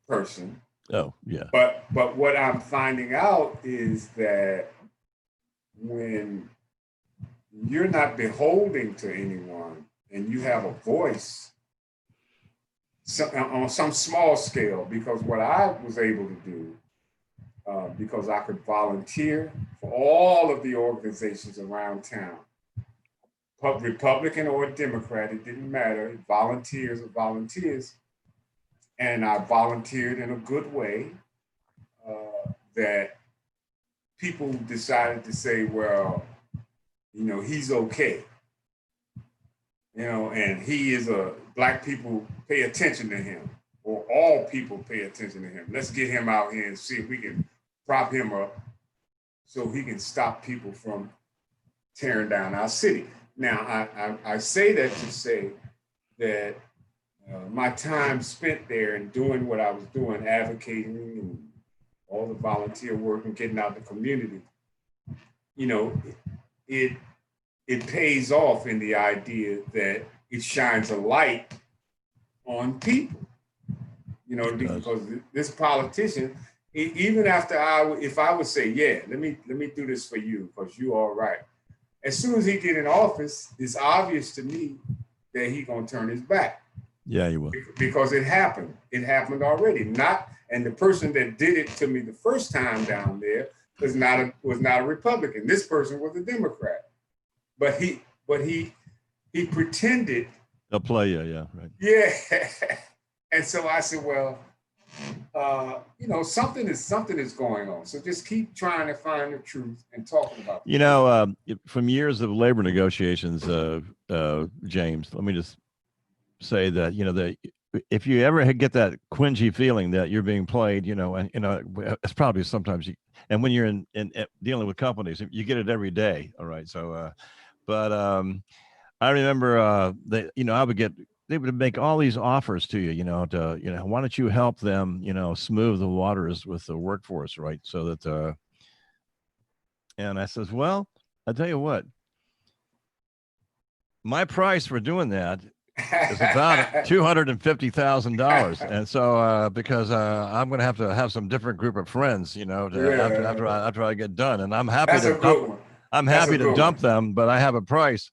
person. Oh, yeah. But what I'm finding out is that when you're not beholden to anyone and you have a voice on some small scale, because what I was able to do, because I could volunteer for all of the organizations around town, Republican or Democrat, it didn't matter. Volunteers are volunteers. And I volunteered in a good way, that people decided to say, well, he's okay. And he is black people pay attention to him, or all people pay attention to him. Let's get him out here and see if we can prop him up so he can stop people from tearing down our city. Now, I say that to say that my time spent there and doing what I was doing, advocating and all the volunteer work and getting out in the community, it pays off in the idea that it shines a light on people, because this politician, even after if I would say, yeah, let me do this for you because you all right. As soon as he get in office, it's obvious to me that he gonna turn his back. Yeah, he will. Because it happened. It happened already. And the person that did it to me the first time down there was not a Republican. This person was a Democrat. But he pretended. They'll play you, yeah, right. Yeah. And so I said, well, something is going on. So just keep trying to find the truth and talking about it. From years of labor negotiations, James, let me just say that, that if you ever get that quingy feeling that you're being played, and it's probably sometimes and when you're in dealing with companies, you get it every day. All right. So, but I remember they would make all these offers to you, why don't you help them, smooth the waters with the workforce, right? So that, and I says, well, I'll tell you what, my price for doing that is about $250,000, and so because I'm going to have some different group of friends, after I get done, and I'm happy to dump them, but I have a price.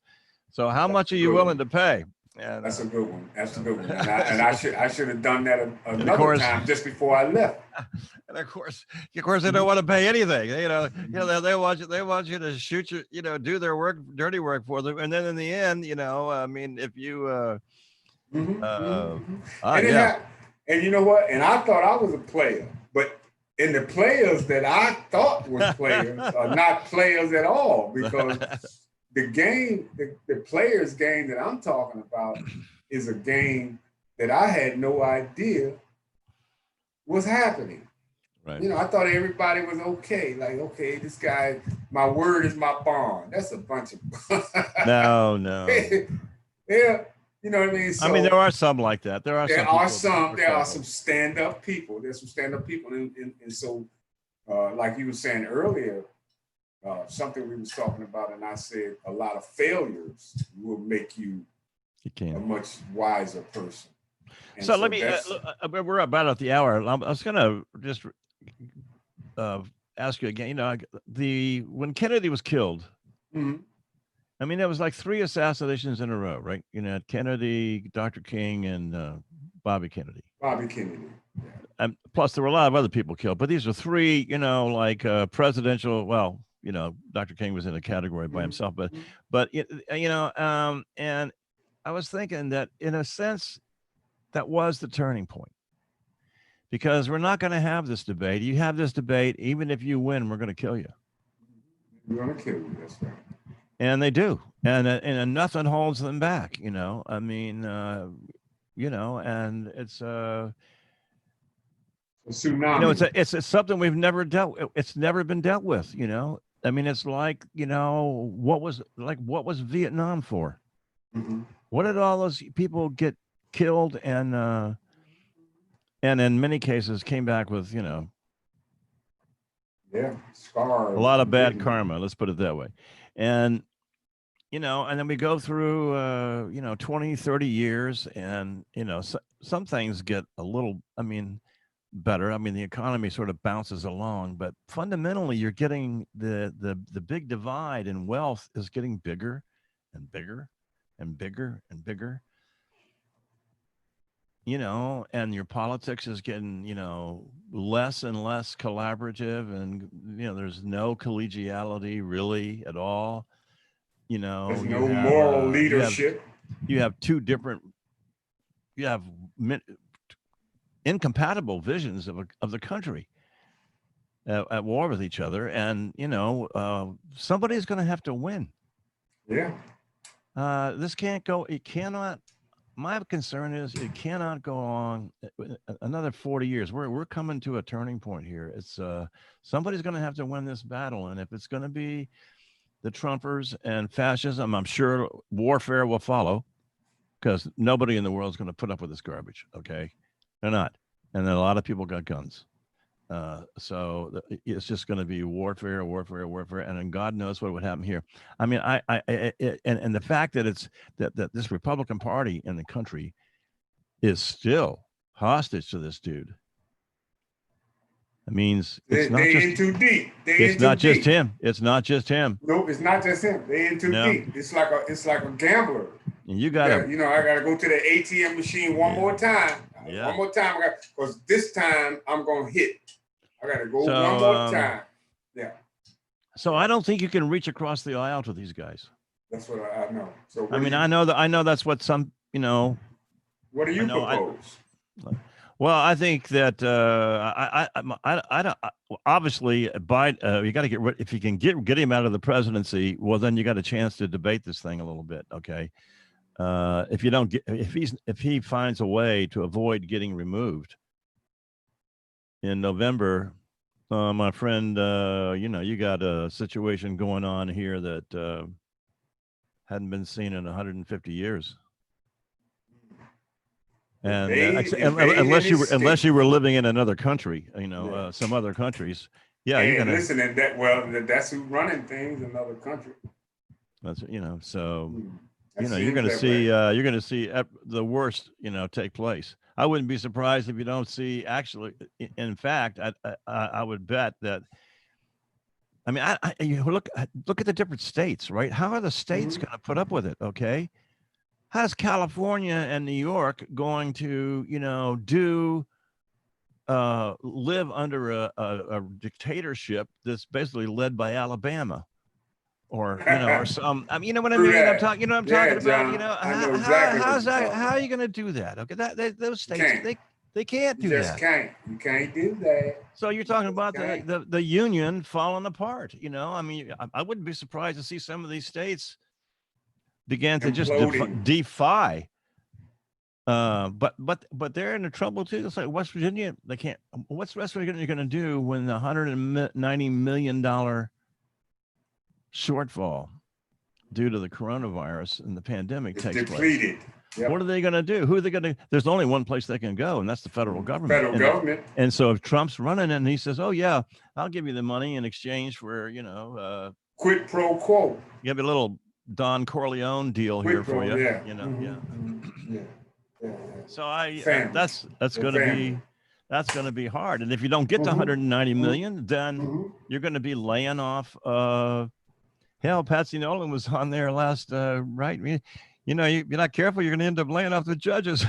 So how much are you willing to pay? And, that's a good one. That's a good one. And I should have done that another time just before I left. And of course, they don't want to pay anything. They want you to shoot your, do their work, dirty work for them, and then in the end, if you, and you know what? And I thought I was a player, but and the players that I thought were players are not players at all, because the game, the players' game that I'm talking about is a game that I had no idea was happening. Right. I thought everybody was okay. Like, okay, this guy, my word is my bond. That's a bunch of no. Yeah, you know what I mean? So, there are some like that. There are some stand-up people. There's some stand-up people. And so, like you were saying earlier, something we was talking about, and I said a lot of failures will make you a much wiser person. And so let me, we're about at the hour. I was going to just ask you again, when Kennedy was killed, mm-hmm. There was like 3 assassinations in a row, right? Kennedy, Dr. King, and Bobby Kennedy. Bobby Kennedy. Yeah. And plus there were a lot of other people killed, but these are 3, presidential, Dr. King was in a category by himself, but and I was thinking that in a sense, that was the turning point, because we're not going to have this debate. You have this debate, even if you win, we're going to kill you. We're going to kill you. That's right. And they do, and nothing holds them back. And it's a tsunami. It's something we've never dealt. It's never been dealt with. It's like what was Vietnam for? Mm-hmm. What did all those people get killed and in many cases came back with scars, a lot of bad karma, let's put it that way. And and then we go through 20, 30 years, and some things get a little better. The economy sort of bounces along, but fundamentally you're getting the big divide in wealth is getting bigger and bigger and bigger and bigger, you know, and your politics is getting, you know, less and less collaborative, and you know, there's no collegiality really at all. You There's know, no moral leadership. you have two different, you have incompatible visions of the country at war with each other, and you know, somebody's going to have to win. Yeah. This can't go. It cannot. My concern is it cannot go on another 40 years. We're coming to a turning point here. It's somebody's going to have to win this battle, and if it's going to be the Trumpers and fascism, I'm sure warfare will follow, because nobody in the world is going to put up with this garbage. Okay, they're not, and then a lot of people got guns. So it's just going to be warfare, and then God knows what would happen here. I mean, and the fact that it's that this Republican Party in the country is still hostage to this dude. It means it's not just in too deep. It's not just him. It's not just him. Nope, it's not just him. They in too deep. It's like a gambler. And you got you know, I got to go to the ATM machine one more time. Yeah. One more time, because this time I'm gonna hit. I got to go one more time. Yeah. So I don't think you can reach across the aisle to these guys. That's what I know. So I mean, I know that's what some, you know. What do you propose? Well, I think that I don't. Obviously, Biden. You got to get rid. If you can get him out of the presidency, well, then you got a chance to debate this thing a little bit. Okay. If you don't get, if he finds a way to avoid getting removed in November, my friend, you know, you got a situation going on here that hadn't been seen in 150 years. And unless you were living in another country, you know, some other countries, you're gonna listen. And that's who's running things in other countries. That's, you know, so you know, you're gonna see the worst, you know, take place. I wouldn't be surprised if you don't see. Actually, in fact, I would bet that. I mean, you look at the different states, right? How are the states going to put up with it? Okay. How's California and New York going to, you know, live under a dictatorship that's basically led by Alabama, or you know, or some? I mean, you know what I mean? I'm talking. You know what I'm talking about? John, you know, how's that? How are you going to do that? Okay, those states they can't do that. You can't do that. So you're talking about the union falling apart. You know, I mean, I wouldn't be surprised to see some of these states began to just defy. But they're in trouble too. It's like West Virginia. They can't. What's West Virginia going to do when the $190 million shortfall due to the coronavirus and the pandemic takes place? Yep. What are they going to do? Who are they going to? There's only one place they can go, and that's the federal government. And so if Trump's running and he says, "Oh yeah, I'll give you the money in exchange for, you know, quid pro quo. Give you a little Don Corleone deal here for you." Yeah. You know, yeah. So that's going to be hard. And if you don't get to 190 million, then you're going to be laying off. Hell, Patsy Nolan was on there last, right? You know, you're not careful, you're going to end up laying off the judges.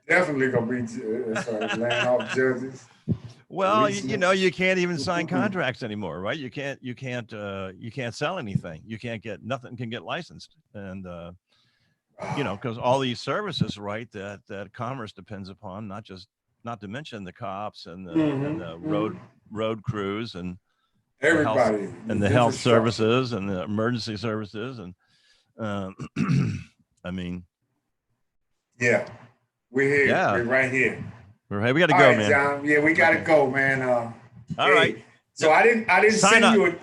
Definitely going to be laying off judges. Well, you know, you can't even sign contracts anymore, right? You can't sell anything. You can't get nothing can get licensed, and you know, because all these services, right, that commerce depends upon, not to mention the cops and the road crews and everybody the health services and the emergency services, and I mean, we're here. Yeah. We're right here. We got to go, man. John. Yeah, we got to go, man. All right. So I didn't sign send you.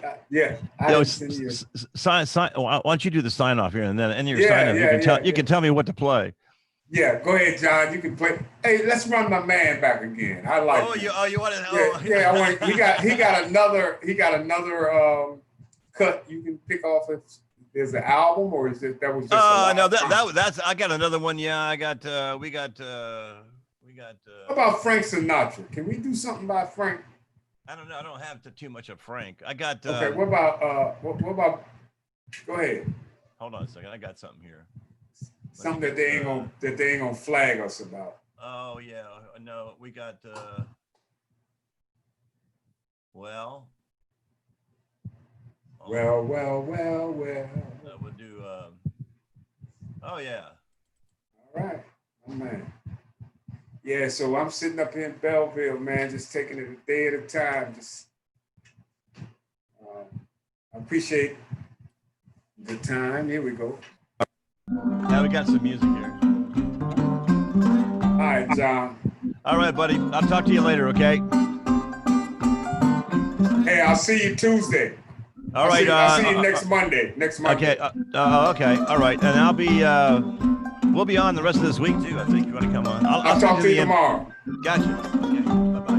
I didn't send you. Sign. Why don't you do the sign off here, and then in your sign off, you can tell me what to play. Yeah, go ahead, John. You can play. Hey, let's run my man back again. I like. You want to? I want. He got another cut you can pick off. If there's an album, or is it that was just? No, that's. I got another one. Yeah, I got. We got. How about Frank Sinatra? Can we do something by Frank? I don't know. I don't have too much of Frank. I got. Okay. What about Go ahead. Hold on a second. I got something here. Something that they ain't gonna flag us about. Oh yeah, no, we got. Well. Well. We'll do. Oh yeah. All right, my man. Yeah, so I'm sitting up here in Belleville, man, just taking it a day at a time. Just, I appreciate the time. Here we go. Now we got some music here. All right, John. All right, buddy. I'll talk to you later, okay? Hey, I'll see you Tuesday. All right. I'll see you next Monday. Okay. Okay. All right. And I'll be. We'll be on the rest of this week too. I think you want to come on. I'll talk to you tomorrow. Gotcha. Okay. Bye-bye.